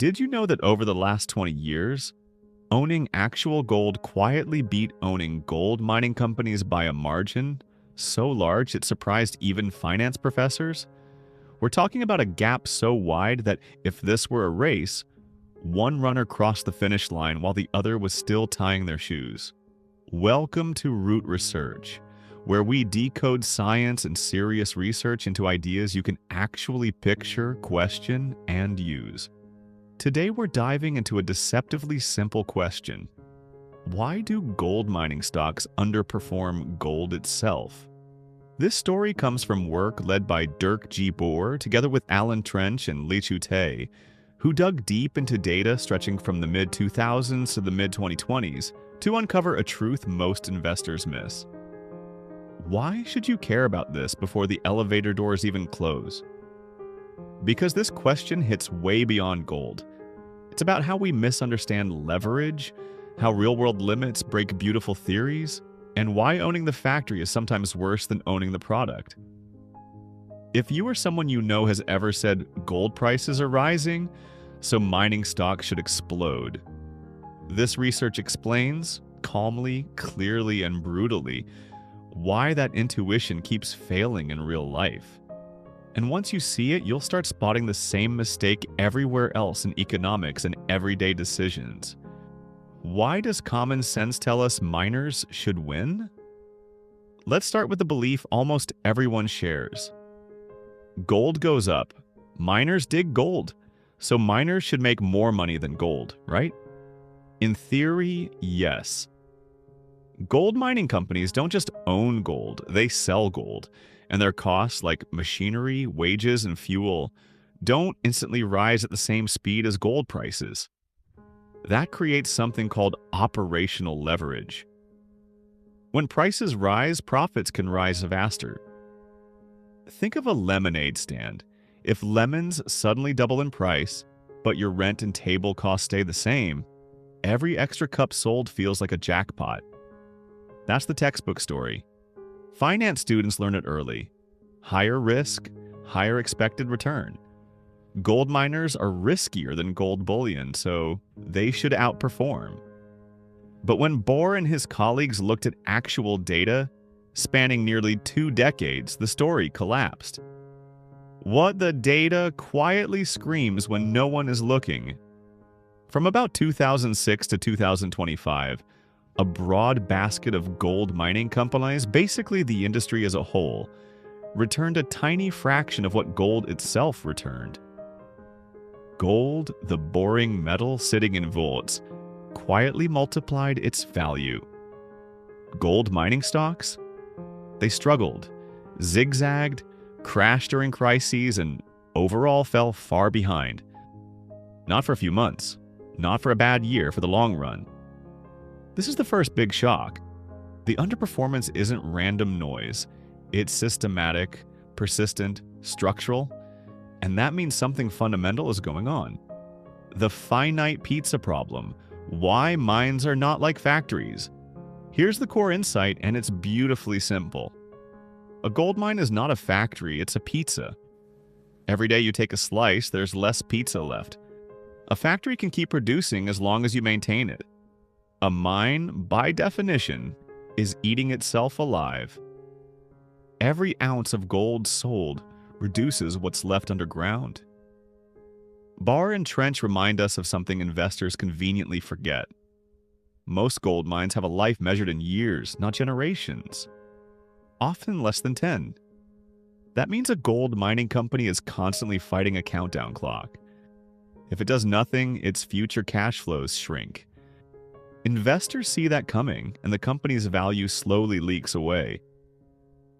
Did you know that over the last 20 years, owning actual gold quietly beat owning gold mining companies by a margin so large it surprised even finance professors? We're talking about a gap so wide that if this were a race, one runner crossed the finish line while the other was still tying their shoes. Welcome to RootResearch, where we decode science and serious research into ideas you can actually picture, question, and use. Today we're diving into a deceptively simple question. Why do gold mining stocks underperform gold itself? This story comes from work led by Dirk Baur together with Allan and Lichoo, who dug deep into data stretching from the mid-2000s to the mid-2020s to uncover a truth most investors miss. Why should you care about this before the elevator doors even close? Because this question hits way beyond gold. It's about how we misunderstand leverage, how real-world limits break beautiful theories, and why owning the factory is sometimes worse than owning the product. If you or someone you know has ever said gold prices are rising, so mining stocks should explode, this research explains, calmly, clearly, and brutally, why that intuition keeps failing in real life. And once you see it, you'll start spotting the same mistake everywhere else in economics and everyday decisions. Why does common sense tell us miners should win? Let's start with the belief almost everyone shares. Gold goes up. Miners dig gold. So miners should make more money than gold, right? In theory, yes. Gold mining companies don't just own gold, they sell gold. And their costs, like machinery, wages, and fuel, don't instantly rise at the same speed as gold prices. That creates something called operational leverage. When prices rise, profits can rise faster. Think of a lemonade stand. If lemons suddenly double in price, but your rent and table costs stay the same, every extra cup sold feels like a jackpot. That's the textbook story. Finance students learn it early. Higher risk, higher expected return. Gold miners are riskier than gold bullion, so they should outperform. But when Baur and his colleagues looked at actual data, spanning nearly 2 decades, the story collapsed. What the data quietly screams when no one is looking. From about 2006 to 2025, a broad basket of gold mining companies, basically the industry as a whole, returned a tiny fraction of what gold itself returned. Gold, the boring metal sitting in vaults, quietly multiplied its value. Gold mining stocks? They struggled, zigzagged, crashed during crises, and overall fell far behind. Not for a few months, not for a bad year for the long run. This is the first big shock. The underperformance isn't random noise. It's systematic, persistent, structural, and that means something fundamental is going on. The finite pizza problem. Why mines are not like factories. Here's the core insight, and it's beautifully simple. A gold mine is not a factory, it's a pizza. Every day you take a slice, there's less pizza left. A factory can keep producing as long as you maintain it. A mine, by definition, is eating itself alive. Every ounce of gold sold reduces what's left underground. Baur and Trench remind us of something investors conveniently forget. Most gold mines have a life measured in years, not generations. Often less than 10. That means a gold mining company is constantly fighting a countdown clock. If it does nothing, its future cash flows shrink. Investors see that coming, and the company's value slowly leaks away.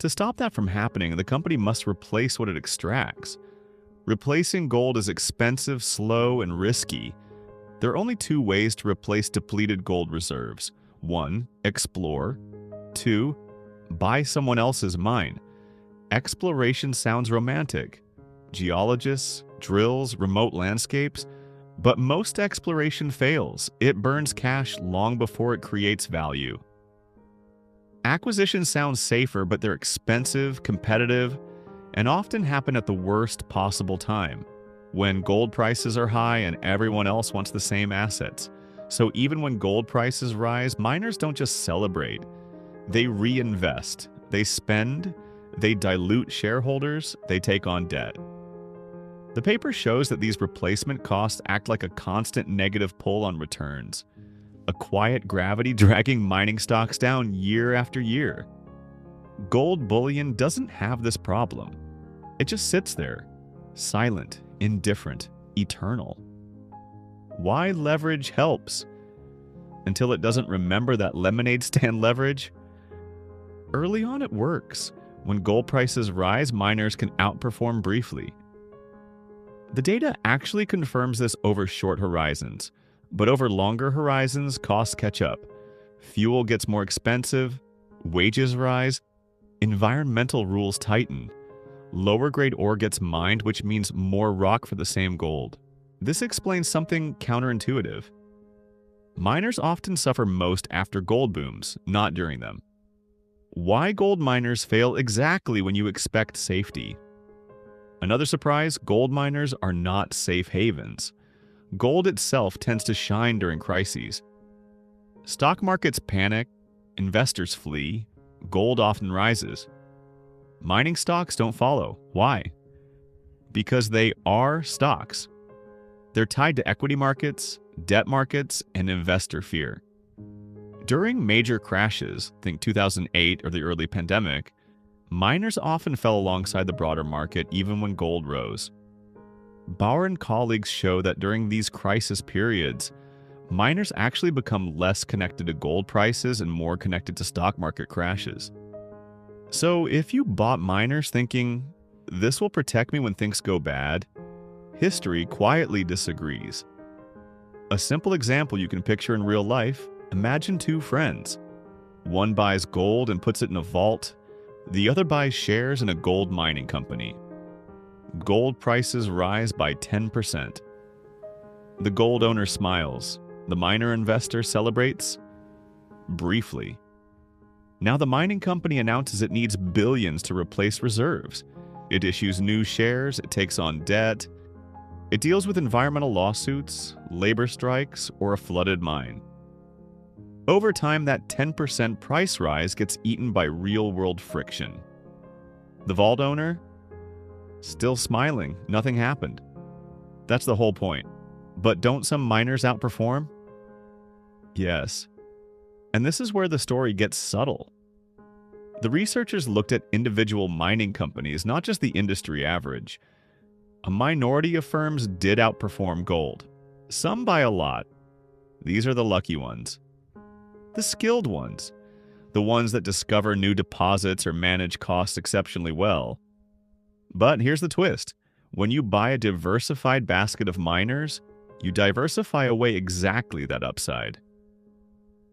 To stop that from happening, the company must replace what it extracts. Replacing gold is expensive, slow, and risky. There are only 2 ways to replace depleted gold reserves. 1. Explore. 2. Buy someone else's mine. Exploration sounds romantic. Geologists, drills, remote landscapes. But most exploration fails. It burns cash long before it creates value. Acquisitions sound safer, but they're expensive, competitive, and often happen at the worst possible time. when gold prices are high and everyone else wants the same assets. So even when gold prices rise, miners don't just celebrate. They reinvest, they spend, they dilute shareholders, they take on debt. The paper shows that these replacement costs act like a constant negative pull on returns, a quiet gravity dragging mining stocks down year after year. Gold bullion doesn't have this problem. It just sits there, silent, indifferent, eternal. Why leverage helps? Until it doesn't remember that lemonade stand leverage? Early on it works. When gold prices rise, miners can outperform briefly. The data actually confirms this over short horizons, but over longer horizons, costs catch up. Fuel gets more expensive, wages rise, environmental rules tighten. Lower grade ore gets mined, which means more rock for the same gold. This explains something counterintuitive. Miners often suffer most after gold booms, not during them. Why gold miners fail exactly when you expect safety? Another surprise, gold miners are not safe havens. Gold itself tends to shine during crises. Stock markets panic, investors flee, gold often rises. Mining stocks don't follow. Why? Because they are stocks. They're tied to equity markets, debt markets, and investor fear. During major crashes, think 2008 or the early pandemic, miners often fell alongside the broader market even when gold rose. Baur and colleagues show that during these crisis periods, miners actually become less connected to gold prices and more connected to stock market crashes. So if you bought miners thinking, this will protect me when things go bad, history quietly disagrees. A simple example you can picture in real life, imagine two friends. One buys gold and puts it in a vault, the other buys shares in a gold mining company. Gold prices rise by 10%. The gold owner smiles. The miner investor celebrates briefly. Now the mining company announces it needs billions to replace reserves. It issues new shares, it takes on debt. It deals with environmental lawsuits, labor strikes, or a flooded mine. Over time, that 10% price rise gets eaten by real-world friction. The vault owner? Still smiling, nothing happened. That's the whole point. But don't some miners outperform? Yes. And this is where the story gets subtle. The researchers looked at individual mining companies, not just the industry average. A minority of firms did outperform gold. Some by a lot. These are the lucky ones. The skilled ones. The ones that discover new deposits or manage costs exceptionally well. But here's the twist. When you buy a diversified basket of miners, you diversify away exactly that upside.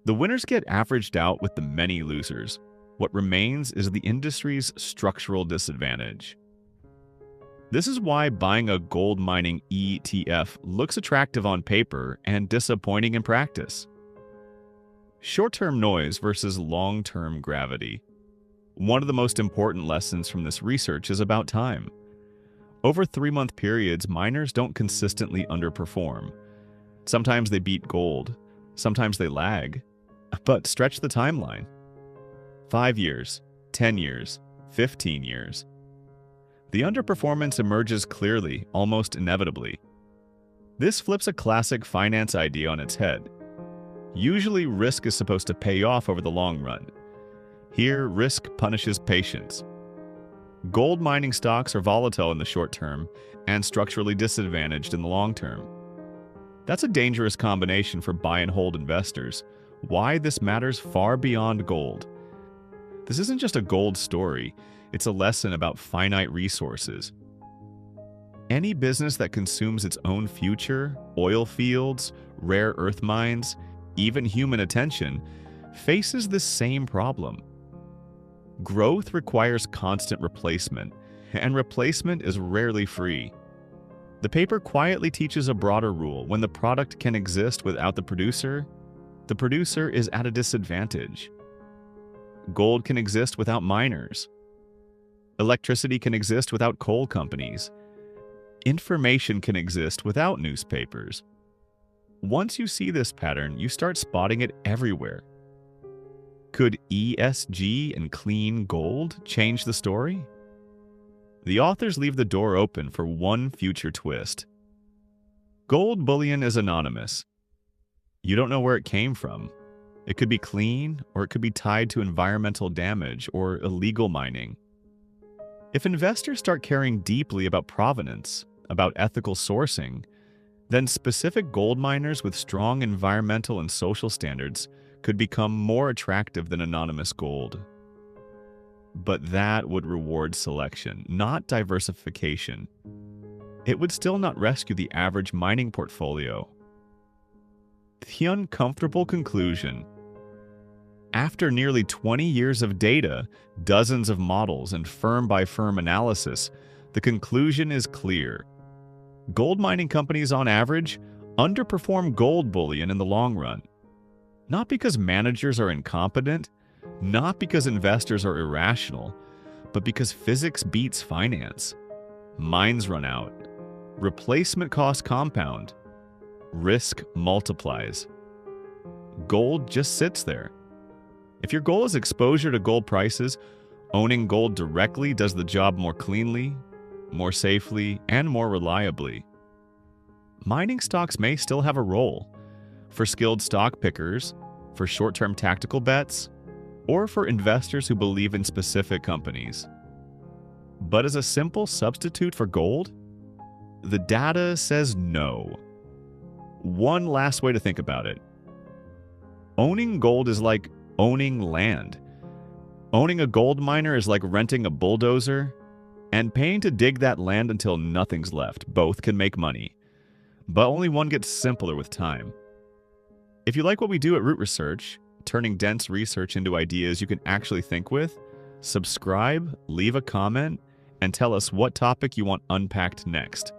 The winners get averaged out with the many losers. What remains is the industry's structural disadvantage. This is why buying a gold mining ETF looks attractive on paper and disappointing in practice. Short-term noise versus long-term gravity. One of the most important lessons from this research is about time. Over 3-month periods, miners don't consistently underperform. Sometimes they beat gold, sometimes they lag. But stretch the timeline. 5 years, 10 years, 15 years. The underperformance emerges clearly, almost inevitably. This flips a classic finance idea on its head. Usually, risk is supposed to pay off over the long run. Here, risk punishes patience. Gold mining stocks are volatile in the short term and structurally disadvantaged in the long term. That's a dangerous combination for buy and hold investors. Why this matters far beyond gold. This isn't just a gold story, it's a lesson about finite resources. Any business that consumes its own future, oil fields, rare earth mines, even human attention, faces this same problem. Growth requires constant replacement, and replacement is rarely free. The paper quietly teaches a broader rule. When the product can exist without the producer is at a disadvantage. Gold can exist without miners. Electricity can exist without coal companies. information can exist without newspapers. Once you see this pattern, you start spotting it everywhere. Could ESG and clean gold change the story? The authors leave the door open for one future twist. Gold bullion is anonymous. You don't know where it came from. It could be clean, or it could be tied to environmental damage or illegal mining. If investors start caring deeply about provenance, about ethical sourcing, then specific gold miners with strong environmental and social standards could become more attractive than anonymous gold. But that would reward selection, not diversification. It would still not rescue the average mining portfolio. The uncomfortable conclusion. After nearly 20 years of data, dozens of models, and firm-by-firm analysis, the conclusion is clear. Gold mining companies, on average, underperform gold bullion in the long run. Not because managers are incompetent, not because investors are irrational, but because physics beats finance. Mines run out. Replacement costs compound. Risk multiplies. Gold just sits there. If your goal is exposure to gold prices, owning gold directly does the job more cleanly, more safely, and more reliably. Mining stocks may still have a role for skilled stock pickers, for short-term tactical bets, or for investors who believe in specific companies. But as a simple substitute for gold, the data says no. One last way to think about it. Owning gold is like owning land. Owning a gold miner is like renting a bulldozer and paying to dig that land until nothing's left. Both can make money, but only one gets simpler with time. If you like what we do at RootResearch, turning dense research into ideas you can actually think with, subscribe, leave a comment, and tell us what topic you want unpacked next.